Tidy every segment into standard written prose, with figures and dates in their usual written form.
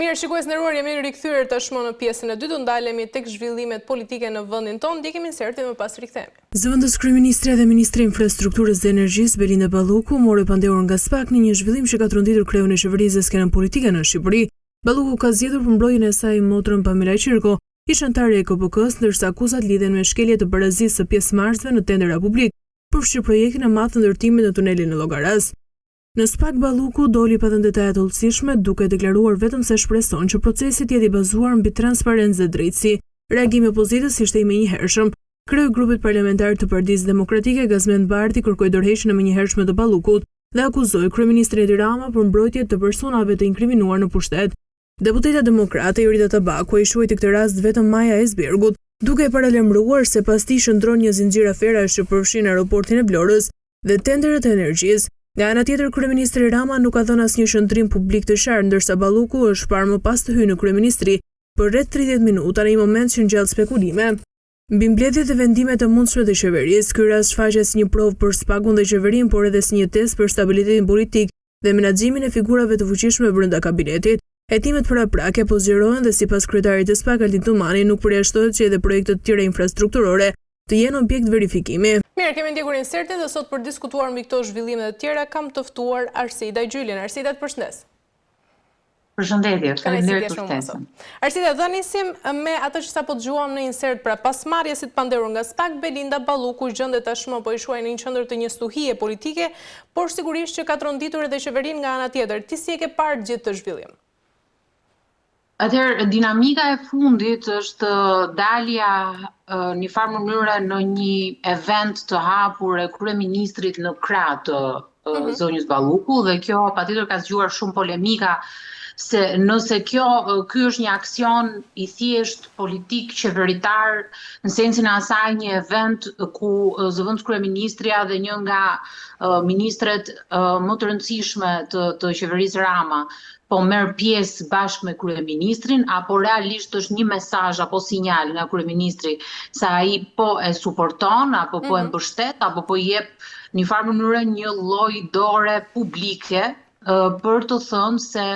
Mirë, shikues nderuar, jemi rikthyer tashmë në pjesën e dytë, ndalemi tek zhvillimet politike në vendin tonë, ndjekim insertin më pas rikthehemi. Zëvendës kryeministre dhe ministri i infrastrukturës dhe energjisë Belinda Balluku mori pandehur nga SPAK në një zhvillim që ka tronditur kreun e qeverisë dhe skenën politike në Shqipëri. Balluku ka zgjedhur për mbrojtjen e saj motrën Pamela Qirko, ish anëtare e KPK-s, ndërsa akuzat lidhen me shkelje të barazisë së pjesëmarrësve në tendera publik për fshir projektin e madh të ndërtimit në tunelin në Llogaras. Në SPAK Balluku doli pa dhënë detaje të hollësishme, duke deklaruar vetëm se shpreson që procesi të jetë i bazuar mbi transparencë dhe drejtësi. Reagimi i opozitës ishte i menjëhershëm. Kreu i grupit parlamentar të Partisë Demokratike Gazmend Bardhi kërkoi dorëheqjen e menjëhershme të Ballukut dhe akuzoi kryeministrin Edi Rama për mbrojtje të personave të inkriminuar në pushtet. Deputeta demokrate Jorita Tabaku e shuajti këtë rast vetëm Maja Esbergut, duke e paralajmëruar se pas tij shndron një zinxhir aferash që përfshin aeroportin e Vlorës dhe tenderet e energjisë. Nga ana tjetër, kryeministri Rama nuk ka dhënë asnjë shëndrim publik të qartë, ndërsa Balluku është parë më pas të hyjë në kryeministri për rreth 30 minuta në një moment që ngjall spekulime mbi mbledhjet e vendimet të mundshme të qeverisë. Ky rast shfaqet si një provë për SPAK-un dhe qeverinë, por edhe si një test për stabilitetin politik dhe menaxhimin e figurave të fuqishme brenda kabinetit. Hetimet paraprake po zgjerohen dhe sipas kryetarit të SPAK Aldin Tumani nuk përjashtohet që edhe projekte të tjera infrastrukturore të jenë objekt verifikimi. Mirë, kemi ndjekur insertin dhe sot për diskutuar mbi këto zhvillime të tjera kam të ftuar Arsida Gjylin. Arsida, të përshëndes. Përshëndetje, faleminderit për ftesën. Arsida, do nisim me atë që sapo dëgjuam në insert, pra pas marrjesit pandehur nga SPAK, Belinda Balluku gjendet tashmë po i shuaj në një qendër të një stuhie politike, por sigurisht që ka tronditur edhe qeverinë nga ana tjetër. Ti si e ke parë gjithë të zhvillim? Atëherë, dinamika e fundit është dalja një farë mënyre në një event të hapur e kryeministrit në krah të zonjës Balluku, dhe kjo patjetër ka zgjuar shumë polemika, se nëse ky është një aksion i thjesht politik qeveritar, në sensin e asaj një event ku zëvendës kryeministrja dhe një nga ministret më të rëndësishme të qeverisë Rama po merr pjesë bashkë me kryeministrin, apo realisht është një mesazh apo sinjal nga kryeministri se ai po e suporton apo po e mbështet apo po i jep në një farë mënyre një lloj dore publike për të thënë se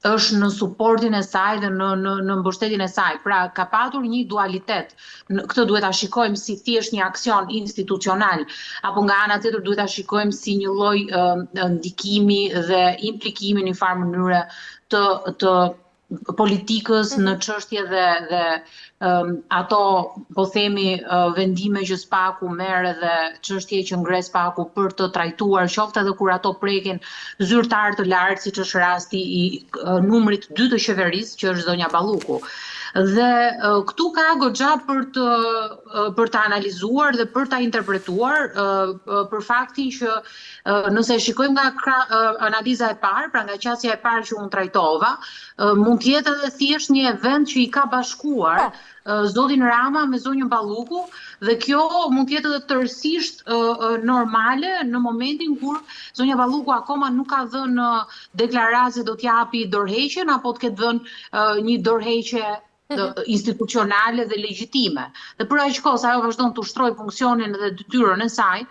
është në suportin e saj dhe në mbështetjen e saj. Pra ka patur një dualitet. Këtë duhet ta shikojmë si thjesht një aksion institucional, apo nga ana tjetër duhet ta shikojmë si një lloj ndikimi dhe implikimi në një farë mënyre të politikës në çështje dhe ato, po themi, vendime që SPAK-u merr dhe çështje që ngres SPAK-u për të trajtuar, qoftë edhe kur ato prekin zyrtar të lartë, siç është rasti i numrit 2 të qeverisë, që është zonja Balluku. Dhe këtu ka goxha për të analizuar dhe për ta interpretuar për faktin që nëse shikojmë nga analiza e parë, pra nga qasja e parë që unë trajtova, mund të jetë edhe thjesht një event që i ka bashkuar zotin Rama me zonjën Balluku, dhe kjo mund të jetë edhe tërësisht normale në momentin kur zonja Balluku akoma nuk ka dhënë deklaratë se do t'japi dorëheqjen apo të ketë dhënë një dorëheqje institucionale dhe legjitime. Dhe për aq kohë ajo vazhdon të ushtrojë funksionin dhe detyrën e saj,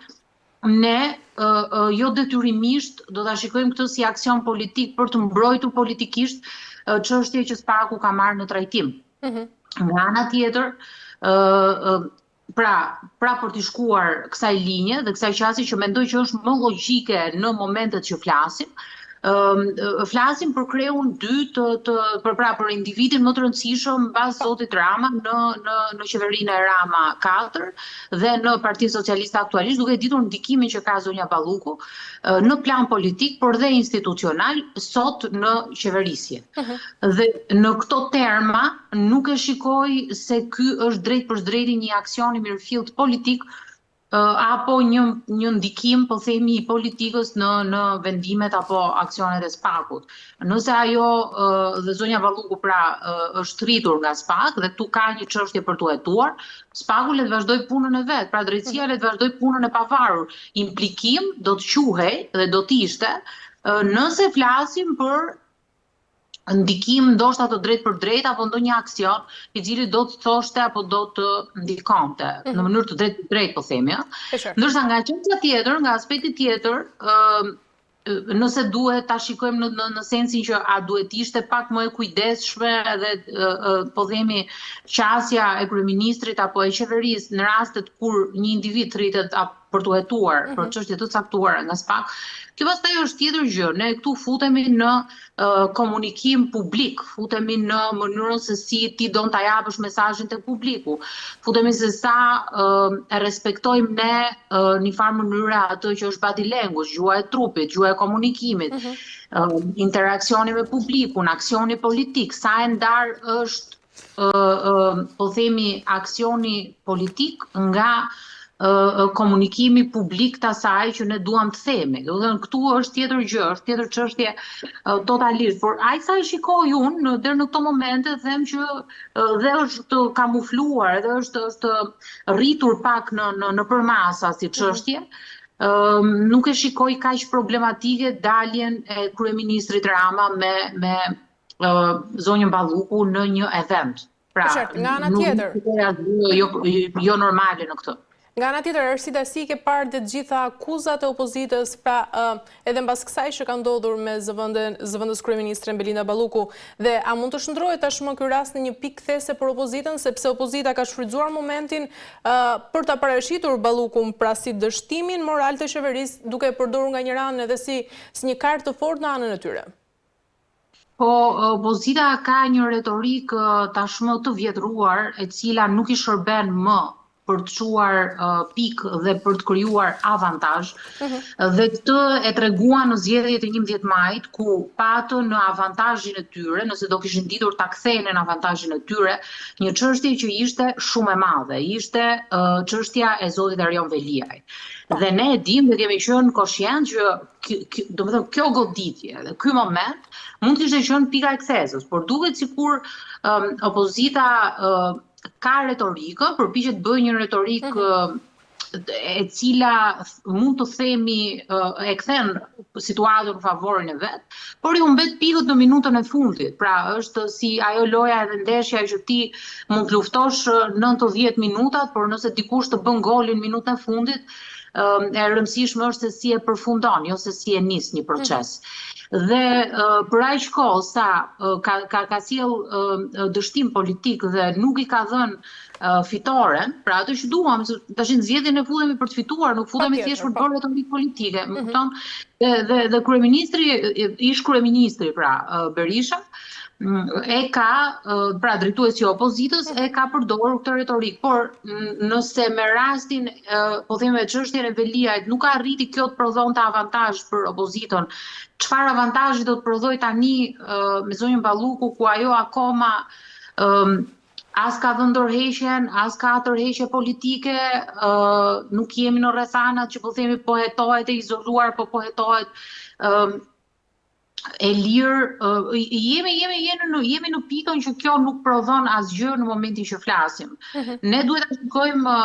ne jo detyrimisht do ta shikojmë këtë si aksion politik për të mbrojtur politikisht çështje që SPAK-u ka marrë në trajtim. Nga ana tjetër, pra për të shkuar kësaj linje dhe kësaj qasje që mendoj që është më logjike në momentet që flasim për kreun 2 për individin më të rëndësishëm mbas zotit Rama në qeverinë e Rama 4 dhe në Partinë Socialiste aktualisht, duke ditur ndikimin që ka zonja Balluku në plan politik, por dhe institucional sot në qeverisje. Dhe në këto terma nuk e shikoj se ky është drejt për drejti një aksion i mirëfillt politik apo një ndikim, po themi, i politikës në vendimet apo aksionet e SPAK-ut. Nëse ajo dhe zonja Balluku pra është rritur nga SPAK dhe tu ka një çështje për t'u hetuar, SPAK-u le të vazhdoj punën e vet, pra drejtësia le të vazhdoj punën e pavarur. Implikim do të quhej dhe do të ishte nëse flasim për ndikim ndoshta të drejt për drejt apo ndonjë aksion i cili do të thoshte apo do të ndikonte në mënyrë të drejt për drejt, po themi. Ndërsa nga qendra tjetër, nga aspekti tjetër, nëse duhet ta shikojmë në sensin që a duhet ishte pak më e kujdesshme edhe po themi qasja e kryeministrit apo e qeverisë në rastet kur një individ rritet për të hetuar për çështje të caktuara nga SPAK. Kjo pastaj është tjetër gjë. Ne këtu futemi në komunikim publik, futemi në mënyrën se si ti don ta japësh mesazhin tek publiku, futemi se sa respektojmë ne në një farë mënyre atë që është body language, gjua e trupit, gjua e komunikimit, interaksioni me publikun, aksioni politik, sa e ndar është po themi aksioni politik nga komunikimi publik të asaj që ne duam të themi. Do të thënë këtu është tjetër gjë, është tjetër çështje totalisht. Por ai sa e shikoj unë deri në këto momente them që dhe është kamufluar, edhe është rritur pak në përmasa si çështje. Nuk e shikoj kaq problematike daljen e kryeministrit Rama me zonjën Balluku në një event. Pra, nga ana tjetër, jo normale në këtë. Nga ana tjetër, Ersita, si ke parë të gjitha akuzat e opozitës, pra edhe mbas kësaj që ka ndodhur me zëvendës kryeministren Belinda Balluku, dhe a mund të shndrohet tashmë ky rast në një pikë kthese për opozitën, sepse opozita ka shfrytzuar momentin për ta parashitur Ballukun pra si dështimin moral të qeverisë, duke e përdorur nga njëra anë edhe si një kartë të fortë në anën e tyre? Po, opozita ka një retorik tashmë të vjetruar, e cila nuk i shërben më për të quar pikë dhe për të krijuar avantazh. Dhe këtë e treguan në zgjedhjet e 11 majit, ku patën në avantazhin e tyre, nëse do kishin ditur ta kthehnin në avantazhin e tyre, një çështje që ishte shumë e madhe, ishte çështja e zotit Erion Veliaj. Dhe ne e dimë dhe kemi qenë koshient që domethënë kjo goditje dhe ky moment mund të ishte qenë pika e kthesës, por duket sikur opozita ka retorikë, përpiqet bëjë një retorikë e cila mund të themi e kthen situatën në favorin e vet, por i humbet pikët në minutën e fundit. Pra është si ajo loja edhe ndeshja që ti mund të luftosh 90 minutat, por nëse dikush të bën golin në minutën e fundit, e rëndësishme është se si e përfundon, jo se si e nis një proces. Dhe për aq kohë sa ka sjell dështim politik dhe nuk i ka dhënë fitoren, pra atë që duam, tash në zgjedhjen e futemi për të fituar, nuk futemi thjesht për bërë retorik politike, më kupton? Dhe ish kryeministri pra Berisha e ka, pra drejtuesi i opozitës, e ka përdorur këtë retorik, por nëse me rastin, po themi me çështjen e Veliajt, nuk arriti kjo të prodhonte avantazh për opozitën, çfarë avantazhi do të prodhoj tani me zonjën Balluku, ku ajo akoma as ka dhënë ndërheqjen, as ka tërheqje politike, nuk jemi në rrethanat që po themi po hetohet e izoluar, po hetohet e lirë, jemi në pikën që kjo nuk prodhon asgjë në momentin që flasim. Ne duhet të shikojmë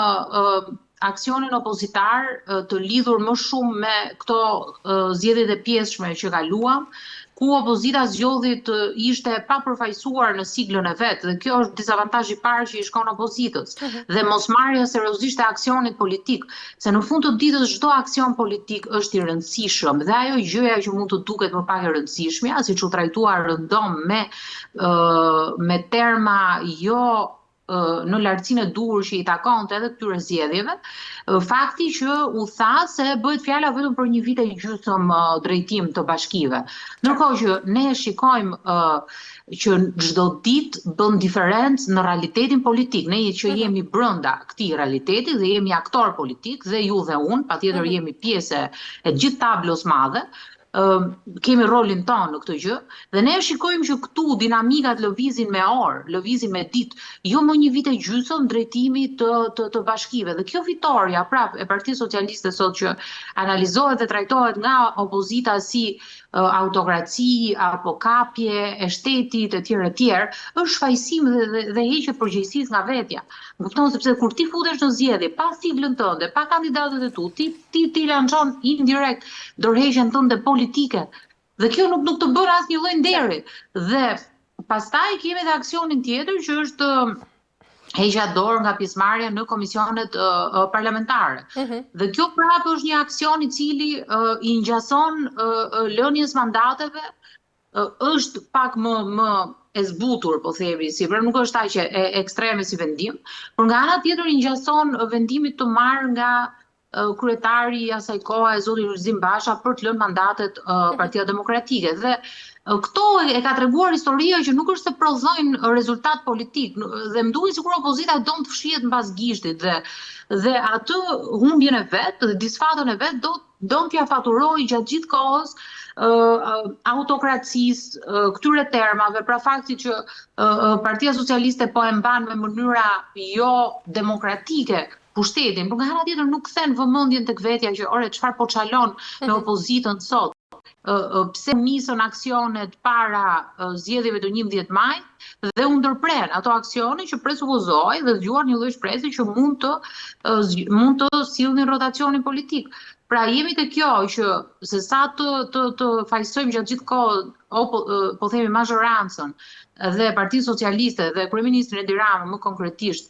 aksionin opozitar të lidhur më shumë me këto zgjedhjet e pjesshme që kaluam, ku opozita zgjodhi të ishte pa përfaqësuar në siglën e vet, dhe kjo është dizavantazhi i parë që i shkon opozitës. Dhe mosmarrja seriozisht e aksionit politik, se në fund të ditës çdo aksion politik është i rëndësishëm, dhe ajo gjëja që mund të duket më pak e rëndësishmja, siç u trajtuar rëndom me terma jo në lartësinë e duhur që i takonte edhe këtyre zgjedhjeve, fakti që u tha se bëhet fjala vetëm për një vit e gjysmë drejtim të bashkive. Ndërkohë që ne shikojmë që çdo ditë bën diferencë në realitetin politik. Ne që jemi brenda këtij realiteti dhe jemi aktor politik, dhe ju dhe unë, patjetër jemi pjesë e gjithë tablos madhe, kemi rolin tonë në këtë gjë, dhe ne shikojmë që këtu dinamikat lëvizin me orë, lëvizin me ditë, jo më një vit e gjysmë drejtimi të bashkive. Dhe kjo fitoria prap e Partisë Socialiste sot që analizohet dhe trajtohet nga opozita si autokraci apo kapje e shtetit e tjerë, është shfaqsim dhe heqje përgjegjësisë nga vetja. Kupton, sepse kur ti futesh në zgjedhje pa siglën tënde, pa kandidatët e tu, ti lançon indirekt dorëheqjen tënde politike. Dhe kjo nuk të bën asnjë lloj nderi. Dhe pastaj kemi edhe aksionin tjetër që është heqja dorë nga pjesëmarrja në komisionet parlamentare. Dhe kjo prapë është një aksion I cili I ngjason lënies mandateve, është pak më e zbutur, po themi, si për nuk është aq e ekstreme si vendim, por nga ana tjetër I ngjason vendimit të marrë nga kryetari I asaj kohe, zoti Lulzim Basha, për të lënë mandatet Partia Demokratike. Dhe këto e ka treguar historia që nuk është se prodhojnë rezultat politik, dhe më duket sikur opozita do të fshihet mbas gishtit dhe atë humbjen e vet, dhe disfatën e vet do t'ja faturojë gjatë gjithë kohës autokracisë, këtyre termave, pra fakti që Partia Socialiste po e mban me mënyra jo demokratike pushtetin, por nga ana tjetër nuk kthen vëmendjen tek vetja që ore çfarë po çalon me opozitën sot. Pse nisën aksionet para zgjedhjeve të 11 maj dhe u ndërpren ato aksione që presupozoi dhe zgjuar një lloj shpresi që mund të sillnin rotacionin politik. Pra jemi te kjo që se sa të fajsojmë gjatë gjithë kohës, po themi mazhorancën dhe Partinë Socialiste dhe kryeministrin Edi Rama më konkretisht,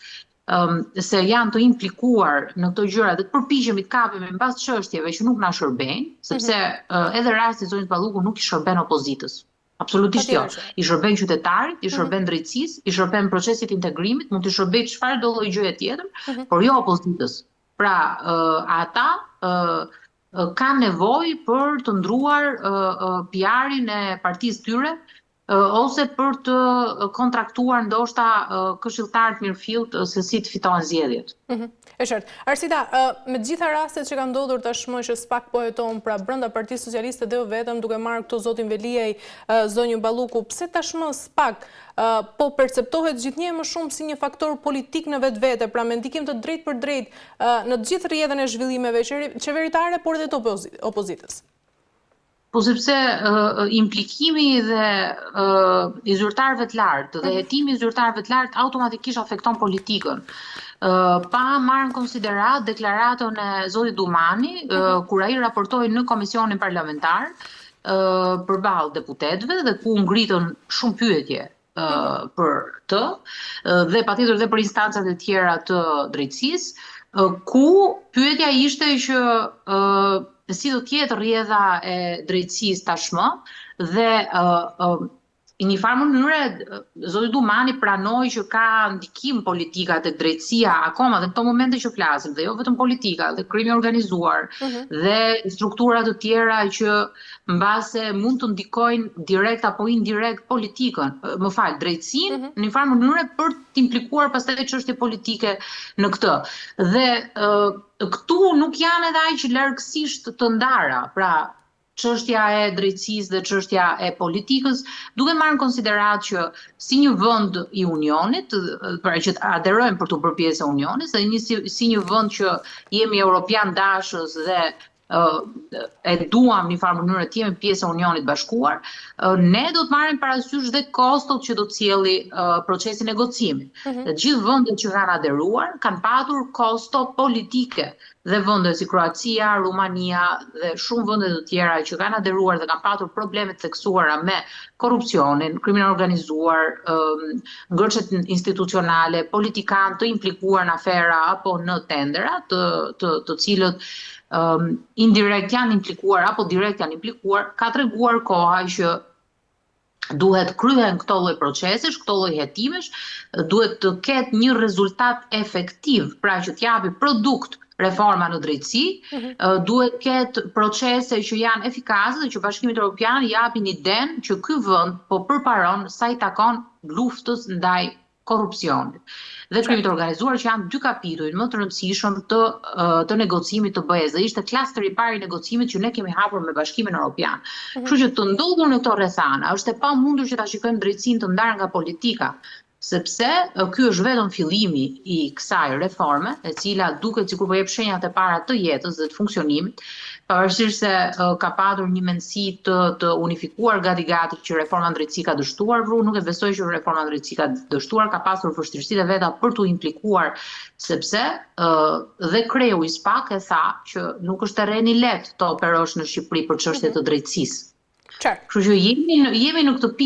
se janë të implikuar në këto gjëra dhe të përpiqemi të kapemi mbas çështjeve që nuk na shërbejnë, sepse edhe rasti I zonjës Balluku nuk I shërben opozitës. Absolutisht jo. I shërben qytetarit, I shërben drejtësisë, I shërben procesit integrimit, mund të shërbejë çfarëdo lloj gjëje tjetër, por jo opozitës. Pra, ata kanë nevojë për të ndruar PR-in e partisë tyre, ose për të kontraktuar ndoshta këshilltarët mirëfillt se si të fitojnë zgjedhjet. E qartë. Arsita, me të gjitha rastet që kanë ndodhur tashmë që SPAK po heton pra brenda Partisë Socialiste dhe jo vetëm duke marrë këto zotin Veliaj, zonjën Balluku, pse tashmë SPAK po perceptohet gjithnjë më shumë si një faktor politik në vetvete, pra me ndikim të drejtë për drejtë në të gjithë rrjedhën e zhvillimeve qeveritare, por edhe të opozitës? Po sepse implikimi dhe I zyrtarëve të lartë dhe hetimi I zyrtarëve të lartë automatikisht afekton politikën. Pa marrë në konsiderat deklaratën e zotit Dumani, kur ai raportoi në komisionin parlamentar përballë deputetëve dhe ku ngritën shumë pyetje për të, dhe patjetër dhe për instancat e tjera të drejtësisë, ku pyetja ishte që si do tjetë rrjedha e drejtësisë tashmë dhe në një farë mënyrë zoti Dumani pranoi që ka ndikim politika tek drejtësia akoma dhe në këto momente që flasim, dhe jo vetëm politika, dhe krimi organizuar dhe struktura të tjera që mbase mund të ndikojnë direkt apo indirekt politikën, drejtësinë në një farë mënyrë për të implikuar pastaj çështje politike në këtë. Dhe këtu nuk janë edhe aq largësisht të ndara, pra çështja e drejtësisë dhe çështja e politikës, duke marrë në konsiderat që si një vend I Unionit, pra që të aderojmë për të bërë pjesë e Unionit, dhe si një vend që jemi europian dashës dhe e duam një farë mënyrë të jemi pjesë e Unionit Bashkuar, ne do të marrim parasysh dhe kostot që do të sjellë procesi negocimi. Të gjithë vendet që kanë aderuar kanë patur kosto politike dhe vende si Kroacia, Rumania dhe shumë vende të tjera që kanë aderuar dhe kanë patur probleme të theksuara me korrupsionin, krimin organizuar, ngërçet institucionale, politikanë të implikuar në afera apo në tendera, të cilët indirekt janë implikuar apo direkt janë implikuar, ka treguar koha që duhet kryhen këto lloj procesesh, këto lloj hetimesh, duhet të ketë një rezultat efektiv, pra që t'japi produkt reforma në drejtësi, duhet ketë procese që janë efikase dhe që Bashkimit Evropian japin iden që ky vend po përparon sa I takon luftës ndaj korrupsionit dhe krimit të organizuar, që janë dy kapitull më të rëndësishëm të negocimit të BE-s. Dhe ishte klasteri I parë I negocimit që ne kemi hapur me Bashkimin Evropian. Kështu që të ndodhur në këto rrethana, është e pamundur që ta shikojmë drejtësinë të ndarë nga politika, sepse ky është vetëm fillimi I kësaj reforme, e cila duket sikur po jep shenjat e para të jetës dhe të funksionimit, pavarësisht se ka patur një mendësi të unifikuar gati që reforma në drejtësi ka dështuar, nuk e besoj që reforma në drejtësi ka dështuar, ka pasur vështirësitë e veta për të implikuar, sepse dhe kreu I SPAK e tha që nuk është terreni lehtë të operosh në Shqipëri për çështje të drejtësisë. Kështu që jemi në këtë pikë